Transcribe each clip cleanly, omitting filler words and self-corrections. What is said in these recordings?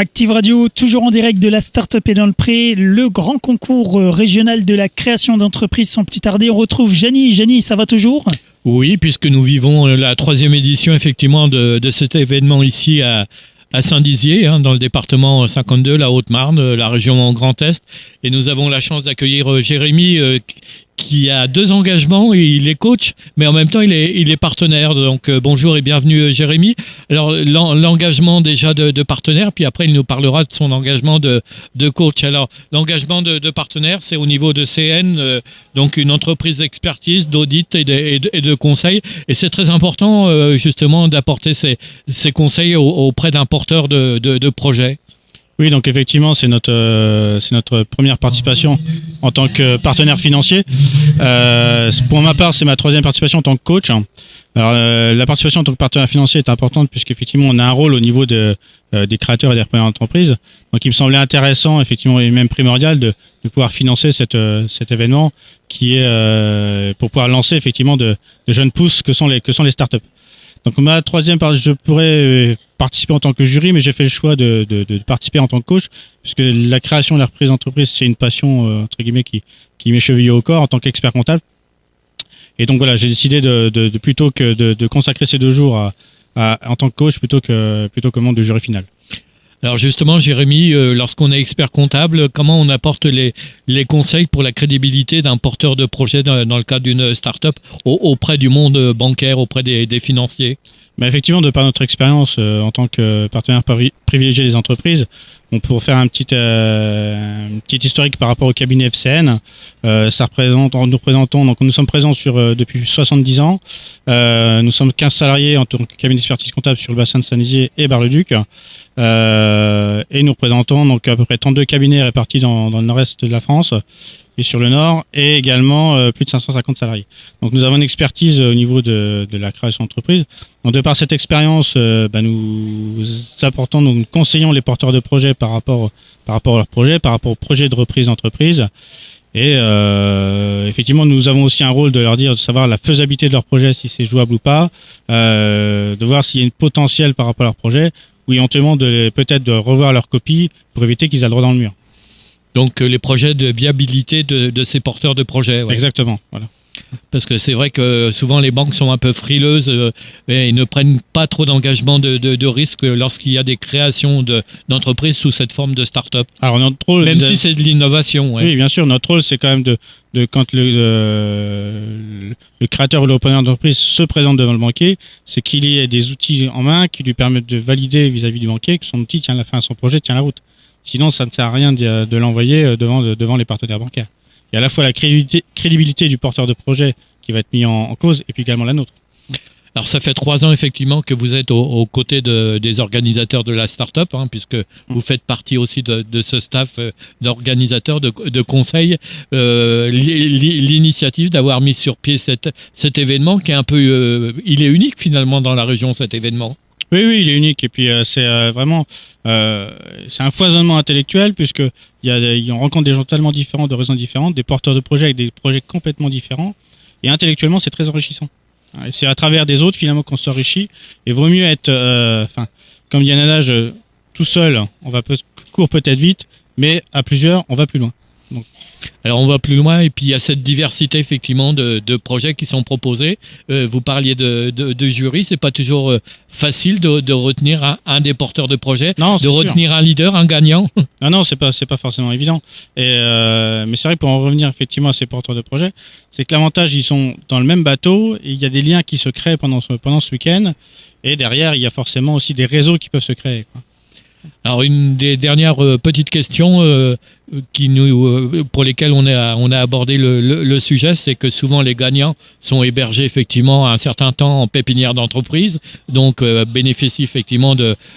Active Radio, toujours en direct de la Start-up et dans le Pré, le grand concours régional de la création d'entreprises. Sans plus tarder, on retrouve Jani. Jani, ça va toujours ? Oui, puisque nous vivons la 3e édition effectivement de cet événement ici à Saint-Dizier, dans le département 52, la Haute-Marne, la région Grand Est. Et nous avons la chance d'accueillir Jérémy qui a 2 engagements. Il est coach, mais en même temps, il est partenaire. Donc, bonjour et bienvenue Jérémy. Alors, l'engagement déjà de partenaire, puis après, il nous parlera de son engagement de coach. Alors, l'engagement de partenaire, c'est au niveau de CN, donc une entreprise d'expertise, d'audit et de conseil. Et c'est très important, justement, d'apporter ces conseils auprès d'un porteur de projet. Oui, donc effectivement, c'est notre première participation en tant que partenaire financier. Pour ma part, c'est ma 3e participation en tant que coach. Alors, la participation en tant que partenaire financier est importante puisqu'effectivement, on a un rôle au niveau des créateurs et des repreneurs d'entreprise. Donc, il me semblait intéressant, effectivement, et même primordial de pouvoir financer cet événement qui est pour pouvoir lancer effectivement de jeunes pousses que sont les startups. Donc ma 3e part, je pourrais participer en tant que jury, mais j'ai fait le choix de participer en tant que coach, puisque la création et la reprise d'entreprise, c'est une passion entre guillemets qui m'est chevillée au corps en tant qu'expert comptable. Et donc voilà, j'ai décidé de plutôt que de consacrer ces 2 jours en tant que coach plutôt que membre de jury final. Alors justement, Jérémy, lorsqu'on est expert comptable, comment on apporte les conseils pour la crédibilité d'un porteur de projet dans le cadre d'une start-up auprès du monde bancaire, auprès des financiers ? Effectivement, de par notre expérience en tant que partenaire privilégié des entreprises, on peut faire un petit historique par rapport au cabinet FCN. Nous sommes présents depuis 70 ans. Nous sommes 15 salariés en tant que cabinet d'expertise comptable sur le bassin de Saint-Dizier et Bar-le-Duc. Et nous représentons donc à peu près 32 cabinets répartis dans le nord-est de la France et sur le nord, et également plus de 550 salariés. Donc nous avons une expertise au niveau de la création d'entreprise. Donc de par cette expérience, nous conseillons les porteurs de projets par rapport à leur projet, par rapport au projet de reprise d'entreprise. Et effectivement, nous avons aussi un rôle de leur dire, de savoir la faisabilité de leur projet, si c'est jouable ou pas, de voir s'il y a un potentiel par rapport à leur projet, ou éventuellement peut-être de revoir leur copie pour éviter qu'ils aient le droit dans le mur. Donc les projets de viabilité de ces porteurs de projets. Ouais. Exactement, voilà. Parce que c'est vrai que souvent les banques sont un peu frileuses et ne prennent pas trop d'engagement de risque lorsqu'il y a des créations d'entreprises sous cette forme de start-up. Alors notre rôle, même si c'est de l'innovation. Ouais. Oui, bien sûr, notre rôle c'est quand même quand le créateur ou le repreneur d'entreprise se présente devant le banquier, c'est qu'il y ait des outils en main qui lui permettent de valider vis-à-vis du banquier que son outil son projet tient la route. Sinon, ça ne sert à rien de l'envoyer devant les partenaires bancaires. Il y a à la fois la crédibilité du porteur de projet qui va être mis en cause, et puis également la nôtre. Alors ça fait 3 ans effectivement que vous êtes aux côtés des organisateurs de la start-up, puisque vous faites partie aussi de ce staff d'organisateurs, de conseils. L'initiative d'avoir mis sur pied cet événement qui est un peu... il est unique finalement dans la région, cet événement. Oui, il est unique. Et puis c'est vraiment c'est un foisonnement intellectuel puisque on rencontre des gens totalement différents, de raisons différentes, des porteurs de projets avec des projets complètement différents. Et intellectuellement, c'est très enrichissant. Et c'est à travers des autres finalement qu'on s'enrichit. Et vaut mieux être, comme dit un adage, tout seul, court peut-être vite, mais à plusieurs, on va plus loin. Donc. Alors on va plus loin et puis il y a cette diversité effectivement de projets qui sont proposés. Vous parliez de jury, c'est pas toujours facile de retenir un des porteurs de projets, retenir un leader, un gagnant. Non, c'est pas forcément évident. Mais c'est vrai que pour en revenir effectivement à ces porteurs de projets, c'est que l'avantage, ils sont dans le même bateau et il y a des liens qui se créent pendant ce week-end, et derrière il y a forcément aussi des réseaux qui peuvent se créer, quoi. Alors une des dernières petites questions pour lesquelles on a abordé le sujet, c'est que souvent les gagnants sont hébergés effectivement un certain temps en pépinière d'entreprise, donc bénéficient effectivement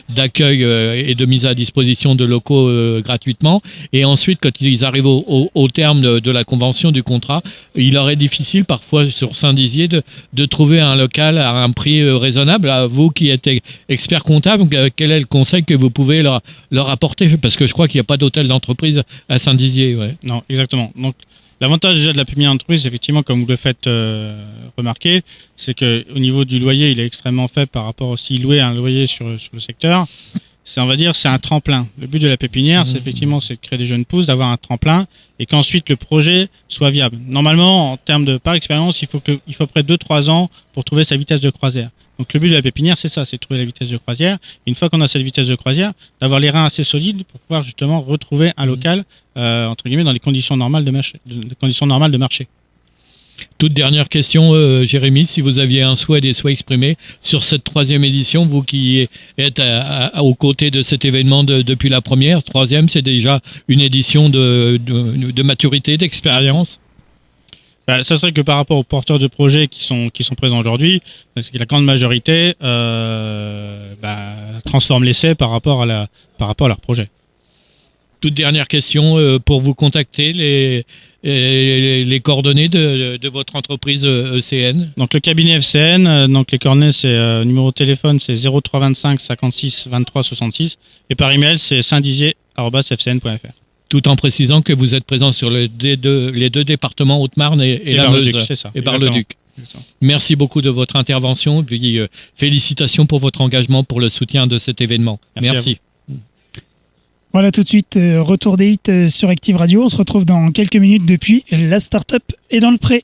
d'accueil et de mise à disposition de locaux gratuitement. Et ensuite, quand ils arrivent au terme de la convention du contrat, il leur est difficile parfois sur Saint-Dizier de trouver un local à un prix raisonnable. À vous qui êtes expert comptable, quel est le conseil que vous pouvez leur apporter, parce que je crois qu'il n'y a pas d'hôtel d'entreprise à Saint-Dizier. Ouais. Non, exactement. Donc, l'avantage déjà de la pépinière d'entreprise, effectivement, comme vous le faites remarquer, c'est qu'au niveau du loyer, il est extrêmement faible par rapport s'il louait un loyer sur le secteur. on va dire, c'est un tremplin. Le but de la pépinière, c'est effectivement, c'est de créer des jeunes pousses, d'avoir un tremplin et qu'ensuite le projet soit viable. Normalement, en termes de par expérience, il faut à peu près 2-3 ans pour trouver sa vitesse de croisière. Donc le but de la pépinière, c'est ça, c'est de trouver la vitesse de croisière. Une fois qu'on a cette vitesse de croisière, d'avoir les reins assez solides pour pouvoir justement retrouver un local, entre guillemets, dans les conditions normales de marché. Toute dernière question, Jérémy, si vous aviez un souhait, des souhaits exprimés sur cette 3e édition, vous qui êtes aux côtés de cet événement depuis la première, 3e, c'est déjà une édition de maturité, d'expérience. Ça serait que par rapport aux porteurs de projets qui sont présents aujourd'hui, parce que la grande majorité transforme l'essai par rapport à leur projet. Toute dernière question, pour vous contacter, les coordonnées de votre entreprise ECN. Donc le cabinet FCN, donc les coordonnées, c'est numéro de téléphone, c'est 0325 56 23 66 et par email, c'est saintdizier@fcn.fr. Tout en précisant que vous êtes présent sur les deux départements, Haute-Marne et la Meuse, c'est ça, et Bar-le-Duc. Merci beaucoup de votre intervention, puis félicitations pour votre engagement pour le soutien de cet événement. Merci. Voilà, tout de suite, retour des hits sur Active Radio. On se retrouve dans quelques minutes depuis La Startup est dans le pré.